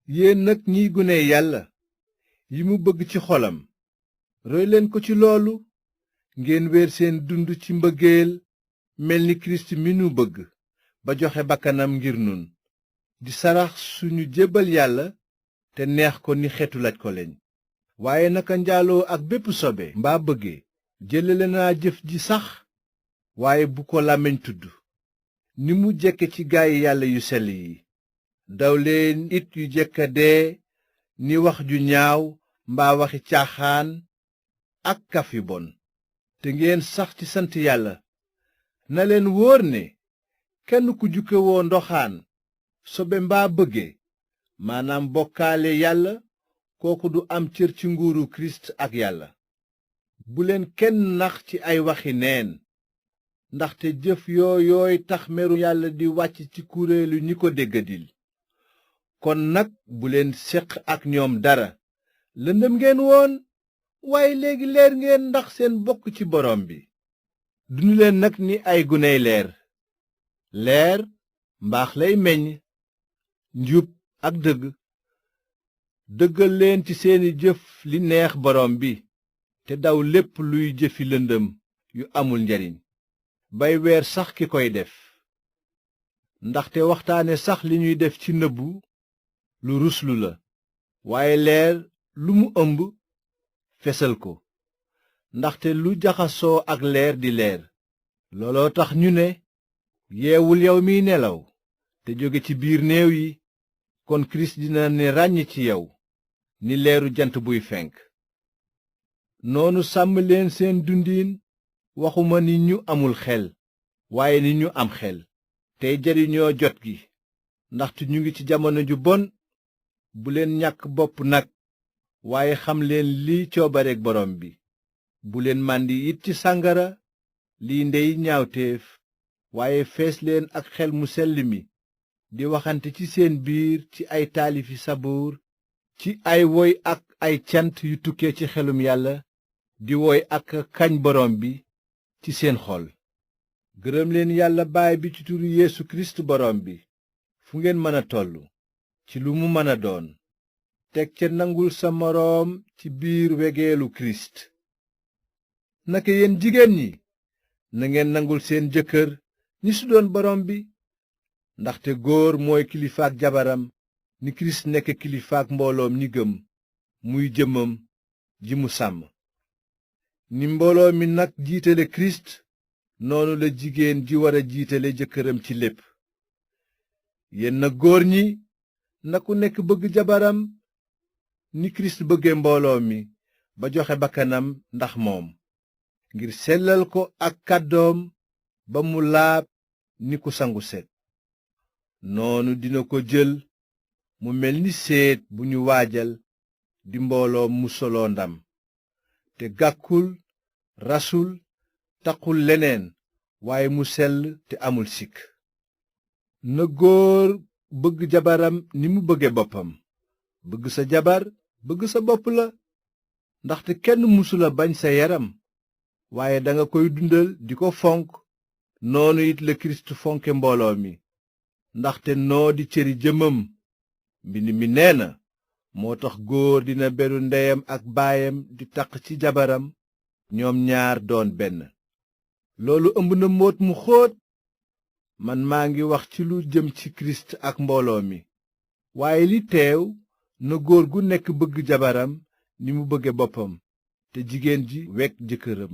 yéen nag ñiy gune yàlla yi mu bëgg ci xolam roy leen ko ci loolu ngeen wéer seen dund ci mbëggeel mel ni kirist mi nu bëgg ba joxe bakkanam ngir nun di sarax suñu jébbal yàlla te neex ko ni xeetu laj ko leñ waaye naka njaaloo ak bépp sobe mbaa bëggee jëlale naa jëf ji sax waaye bu ko làmmiñ tudd ni mu jekke ci gaayi yàlla yu sell yi daw leen it yu jekka dee ni wax ju ñaaw mbaa waxi caaxaan ak kaf yu bon te ngeen sax ci sant yàlla na leen wóor ne kenn ku jukke woo ndoxaan sobe mbaa bëgge maanaam bokkaale yàlla kooku du am cër ci nguuru kirist ak yàlla bu leen kenn nax ci ay waxi neen ndaxte jëf yooy tax meru yàlla di wàcc ci kuréelu ñi ko déggadil kon nag bu leen séq ak ñoom dara lëndëm ngeen woon waaye léegi leer ngeen ndax seen bokk ci borom bi duñu leen nag ni ay guney leer mbaax lay meññ njub ak dëgg dëggal leen ci seeni jëf li neex borom bi te daw lépp luy jëfi lëndëm yu amul njariñ bay weer sax ki koy def ndaxte waxtaane sax li ñuy def ci nëbbu lu ruslu la waaye leer lu mu ëmb fesal ko ndaxte lu jaxasoo ak leer di leer looloo tax ñu ne yeewul yow miy nelaw te jóge ci biir néew yi kon kirist dina ne ràññ ci yow ni leeru jant buy fenk noonu sàmm leen seen dundiin waxuma ni ñu amul xel waaye ni ñu am xel tey jariñoo jot gi ndaxte ñu ngi ci jamono ju bon bu leen ñàkk bopp nag waaye xam leen liy coobareek borom bi bu leen màndi it ci sàngara liy ndey ñaawteef waaye fees leen ak xel mu sell mi di waxante ci seen biir ci ay taalifi sabuur ci ay woy ak ay cant yu tukkee ci xelum yàlla di woy ak kañ borom bi ci seen xol gërëm leen yàlla baay bi ci turu Yeesu Kirist borom bi fu ngeen mën a tollu ci lu mu mën a doon teg ca nangul sa moroom ci biir wegeelu Kirist naka yéen jigéen ñi na ngeen nangul seen jëkkër ni su doon borom bi ndaxte góor mooy kilifaak jabaram ni Kirist nekk kilifaak mbooloom ñi gëm muy jëmmam ji mu sàmm ni mbooloo mi nag jiitale Kirist noonu la jigéen ji war a jiitale jëkkëram ci lépp yéen nag góor ñi na ku nekk bëgg jabaram ni Kirist bëgge mbooloo mi ba joxe bakkanam ndax moom ngir sellal ko ak kàddoom ba mu laab ni ku sangu set noonu dina ko jël mu mel ni séet bu ñu waajal di mbooloo mu soloo ndam te gàkkul rasul taqul leneen waaye mu sell te amul sikk na góor bëgg jabaram ni mu bëgge boppam bëgg sa jabar bëgg sa bopp la ndaxte kenn musula bañ sa yaram waaye danga koy dundal di ko fonk noonu it la Kirist fonke mbooloo mi ndaxte noo di cëri jëmmam mbind mi nee na moo tax góor dina beru ndeyam ak baayam di taq ci jabaram ñoom ñaar doon benn loolu ëmb na mbóot mu xóot man maa ngi wax ci lu jëm ci Kirist ak mbooloo mi waaye li teew na góor gu nekk bëgg jabaram ni mu bëgge boppam te jigéen ji wekk jëkkëram